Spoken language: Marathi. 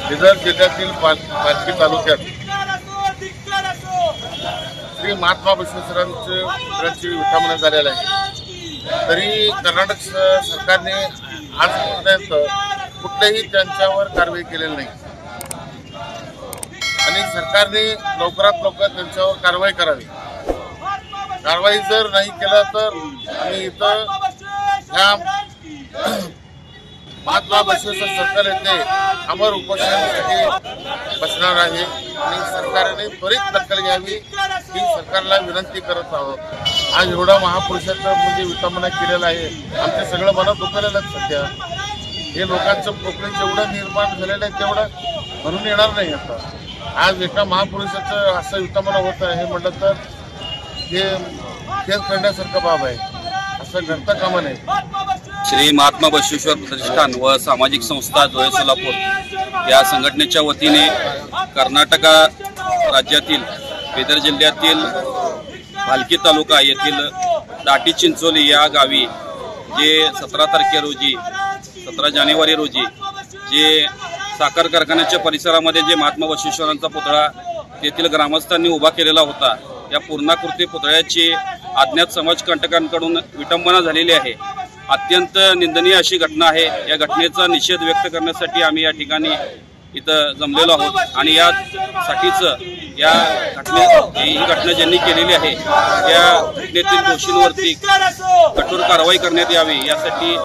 बिदर जिल्ह्यातील पालखी तालुक्यात श्री महात्मा बसवेश्वरांची विठ्ठल झालेला आहे। तरी कर्नाटक सरकारने आजपर्यंत कुठल्याही त्यांच्यावर कारवाई केलेली नाही आणि सरकारने लवकरात लवकर त्यांच्यावर कारवाई करावी। कारवाई जर नाही केलं तर आम्ही इथं ह्या महात्मा बसवेश्वर सर्कल येथे अमर उपोषणासाठी बसणार आहे आणि सरकारने त्वरित दखल घ्यावी ही सरकारला विनंती करत आहोत। आज एवढा महापुरुषाचं म्हणजे विटंबना केलेलं आहे, आमचं सगळं मनात दुखलेलं सध्या। हे लोकांचं पोकळी जेवढं निर्माण झालेलं आहे तेवढं भरून येणार नाही। आता आज एका महापुरुषाचं असं विटंबना होतं हे म्हटलं तर हे खेळ करण्यासारखं बाब आहे, असं घडता कामा नये। श्री महात्मा बसवेश्वर प्रतिष्ठान व सामाजिक संस्था धुळे सोलापूर या संघटनेच्या वतीने कर्नाटक राज्यातील बिदर जिल्ह्यातील भालकी तालुका येथील दाटी चिंचोली या गावी जे 17 जानेवारी रोजी जे साखर कारखान्याच्या परिसरामध्ये जे महात्मा बसवेश्वरांचा पुतळा तेथील ग्रामस्थांनी उभा केलेला होता, या पूर्णाकृती पुतळ्याची अज्ञात समाजकंटकांकडून विटंबना झालेली आहे। अत्यंत निंदनीय अशी घटना आहे। या घटनेचा निषेध व्यक्त करण्यासाठी आम्ही या ठिकाणी इथं जमलेलो आहोत आणि यासाठीच ही घटना ज्यांनी केलेली आहे त्या घटनेतील दोषींवरती कठोर कारवाई करण्यात यावी यासाठी